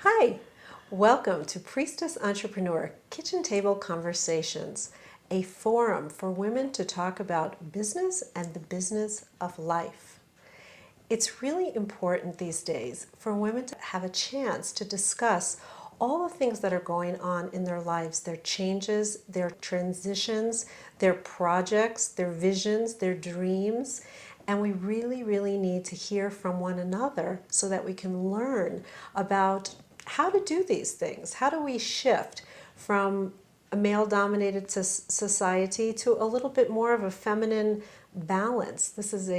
Hi, welcome to Priestess Entrepreneur Kitchen Table Conversations, a forum for women to talk about business and the business of life. It's really important these days for women to have a chance to discuss all the things that are going on in their lives, their changes, their transitions, their projects, their visions, their dreams. And we really need to hear from one another so that we can learn about how to do these things. How do we shift from a male-dominated society to a little bit more of a feminine balance? This is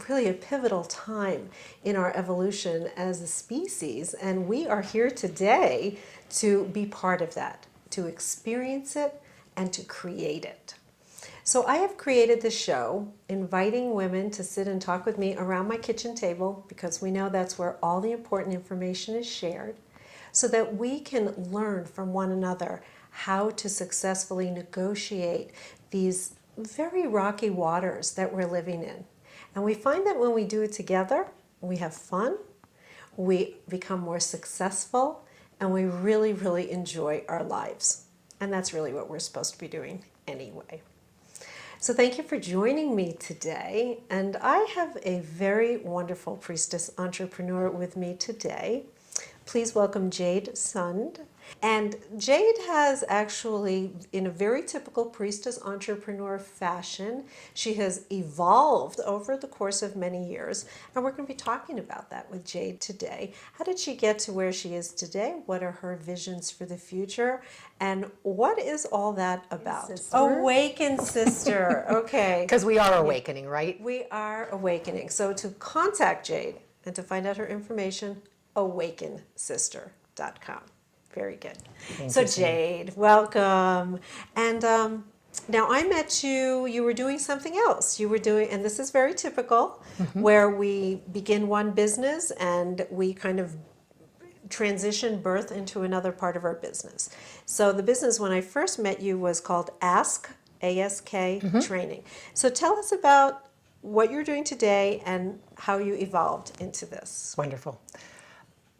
really a pivotal time in our evolution as a species, and we are here today to be part of that, to experience it and to create it. So I have created this show inviting women to sit and talk with me around my kitchen table, because we know that's where all the important information is shared, so that we can learn from one another how to successfully negotiate these very rocky waters that we're living in. And we find that when we do it together, we have fun, we become more successful, and we really enjoy our lives. And that's really what we're supposed to be doing anyway. So thank you for joining me today. And I have a very wonderful priestess entrepreneur with me today. Please welcome Jade Sund. And Jade has actually, in a very typical priestess entrepreneur fashion, she has evolved over the course of many years. And we're going to be talking about that with Jade today. How did she get to where she is today? What are her visions for the future? And what is all that about? Sister. Awaken, sister. Okay. Because we are awakening, right? We are awakening. So to contact Jade and to find out her information, awakensister.com. Very good. So Jade, welcome. And now I met you, you were doing something else. You were doing, and this is very typical, where we begin one business and we kind of transition birth into another part of our business. So the business when I first met you was called Ask, A-S-K, Training. So tell us about what you're doing today and how you evolved into this. Wonderful.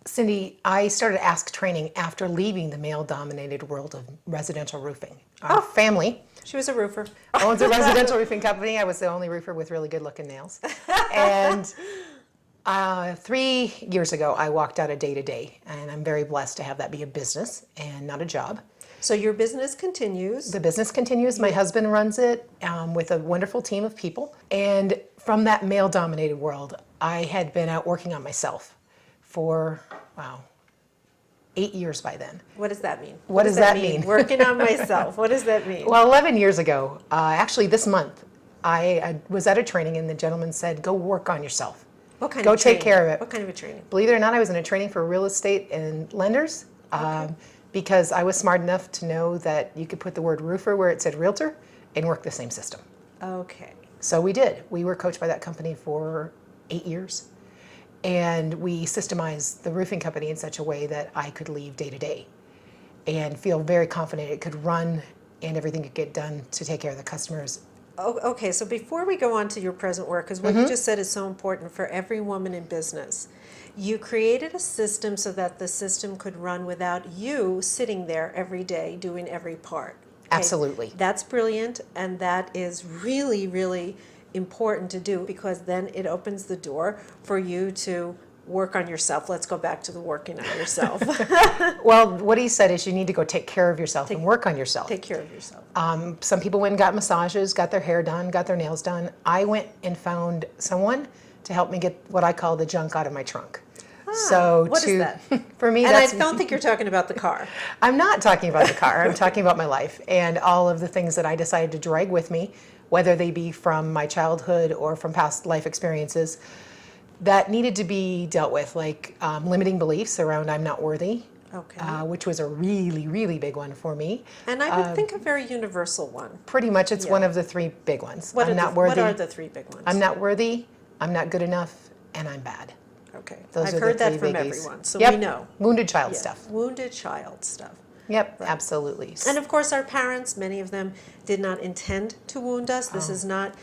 Cindy, I started Ask Training after leaving the male-dominated world of residential roofing. Our family She was a roofer. owns a residential roofing company. I was the only roofer with really good-looking nails. And 3 years ago, I walked out of day-to-day, and I'm very blessed to have that be a business and not a job. So your business continues. The business continues. My husband runs it with a wonderful team of people. And from that male-dominated world, I had been out working on myself for, 8 years by then. What does that mean? What does that mean? Working on myself. What does that mean? Well, 11 years ago, actually this month, I was at a training and the gentleman said, go work on yourself. What kind Go of training? take care of it. What kind of a training? Believe it or not, I was in a training for real estate and lenders because I was smart enough to know that you could put the word roofer where it said realtor and work the same system. Okay. So we did. We were coached by that company for 8 years. And we systemized the roofing company in such a way that I could leave day to day and feel very confident it could run and everything could get done to take care of the customers. Oh, okay, so before we go on to your present work, because what you just said is so important for every woman in business, you created a system so that the system could run without you sitting there every day doing every part. Okay? Absolutely. That's brilliant, and that is really important to do, because then it opens the door for you to work on yourself. Let's go back to the working on yourself. Well, what he said is you need to go take care of yourself and work on yourself. Take care of yourself. Some people went and got massages, got their hair done, got their nails done. I went and found someone to help me get what I call the junk out of my trunk. So what is that? For me, And I that's... don't think you're talking about the car. I'm not talking about the car. I'm talking about my life and all of the things that I decided to drag with me, whether they be from my childhood or from past life experiences that needed to be dealt with, like limiting beliefs around I'm not worthy, which was a really big one for me. And I would think a very universal one. Pretty much it's one of the three big ones. What I'm not worthy. What are the three big ones? I'm not worthy, I'm not good enough, and I'm bad. Okay. Those I've are the heard that three from biggies. everyone, so Yep. we know. Wounded child stuff. Wounded child stuff. Yep, absolutely. And of course our parents, many of them did not intend to wound us. This is not,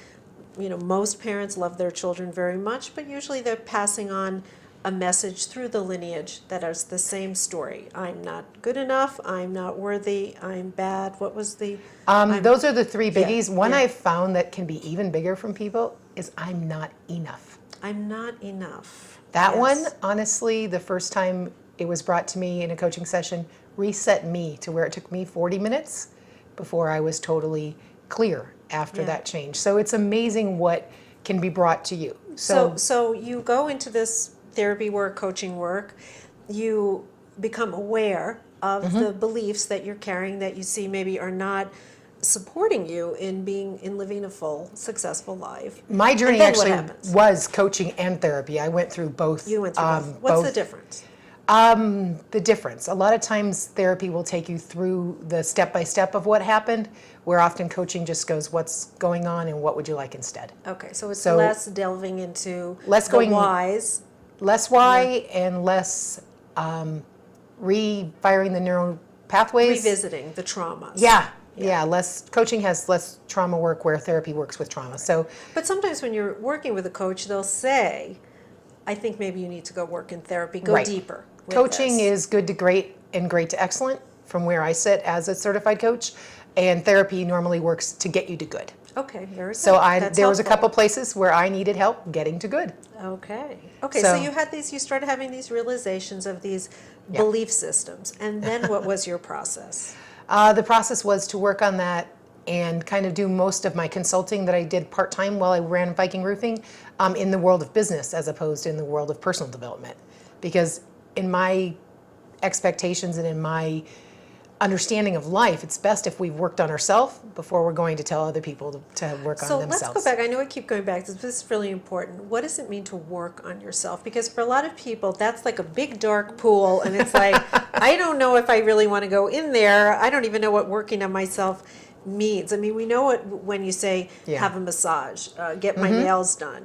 most parents love their children very much, but usually they're passing on a message through the lineage that is the same story. I'm not good enough. I'm not worthy. I'm bad. What was the? Those are the three Yeah, biggies. One yeah. I've found that can be even bigger from people is I'm not enough. I'm not enough. That one, Yes. honestly, the first time it was brought to me in a coaching session, reset me to where it took me 40 minutes before I was totally clear after Yeah. that change. So it's amazing what can be brought to you. So you go into this therapy work, coaching work, you become aware of Mm-hmm. the beliefs that you're carrying that you see maybe are not supporting you in living a full, successful life. My And journey then what actually happens? was coaching and therapy. I went through both. You went through both. What's the difference? The difference. A lot of times therapy will take you through the step-by-step of what happened, where often coaching just goes, what's going on and what would you like instead? Okay, so it's So- less delving into Less the going- whys. Less why and less refiring the neural pathways. Revisiting the traumas. Yeah, less coaching has less trauma work where therapy works with trauma. So But sometimes when you're working with a coach, they'll say, I think maybe you need to go work in therapy, go Right. deeper. with coaching this. is good to great and great to excellent from where I sit as a certified coach, and therapy normally works to get you to good. Okay, very good. So That's there was a helpful. couple places where I needed help getting to good. Okay. Okay, so So- you started having these realizations of these Yeah. belief systems. And then what was your process? The process was to work on that and kind of do most of my consulting that I did part-time while I ran Viking Roofing in the world of business as opposed to in the world of personal development. Because in my expectations and in my understanding of life, it's best if we've worked on ourselves before we're going to tell other people to work So on themselves. let's go back. I know I keep going back. This is really important. What does it mean to work on yourself? Because for a lot of people, that's like a big dark pool, and it's like, I don't know if I really want to go in there. I don't even know what working on myself means. I mean, we know it when you say Yeah. have a massage, get my nails done,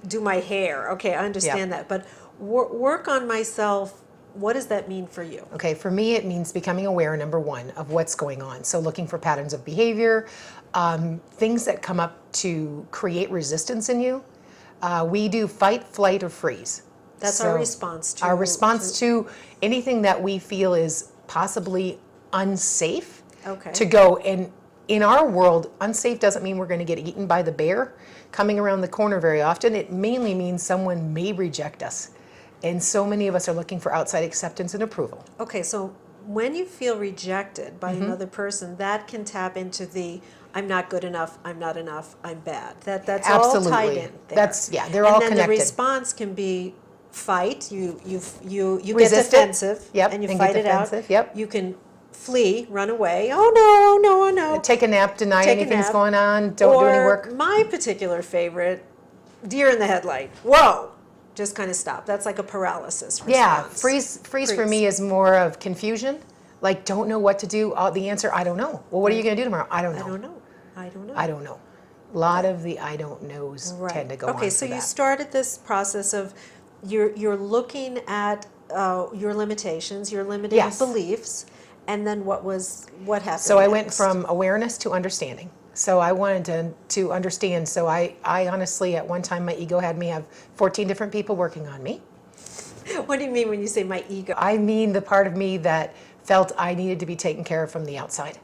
do my hair. Okay, I understand that. But work on myself. What does that mean for you? Okay, for me, it means becoming aware, number one, of what's going on. So looking for patterns of behavior, things that come up to create resistance in you. We do fight, flight, or freeze. That's our response to Our response to anything that we feel is possibly unsafe Okay. to go. And in our world, unsafe doesn't mean we're going to get eaten by the bear coming around the corner very often. It mainly means someone may reject us. And so many of us are looking for outside acceptance and approval. Okay, so when you feel rejected by another person, that can tap into the I'm not good enough, I'm not enough, I'm bad. That's all Absolutely. tied in there. They're and all then connected. the response can be fight. You get Resist it. defensive. Yep, And you and fight get it out. defensive, yep. You can flee, run away. Oh no, no, oh no. Take a nap, deny Take a anything's nap. going on, don't do any Or work. my particular favorite, deer in the headlight. Whoa. Just kind of stop. That's like a paralysis response. Yeah, freeze for me is more of confusion. Like, don't know what to do. The answer, I don't know. Well, what are you going to do tomorrow? I don't know. I don't know. I don't know. I don't know. A lot of the I don't knows tend to go on Okay, so for you that. started this process of you're looking at your limitations, your limiting Yes. beliefs, and then what happened? So I went next? from awareness to understanding. So I wanted to understand. So I honestly, at one time, my ego had me have 14 different people working on me. What do you mean when you say my ego? I mean the part of me that felt I needed to be taken care of from the outside.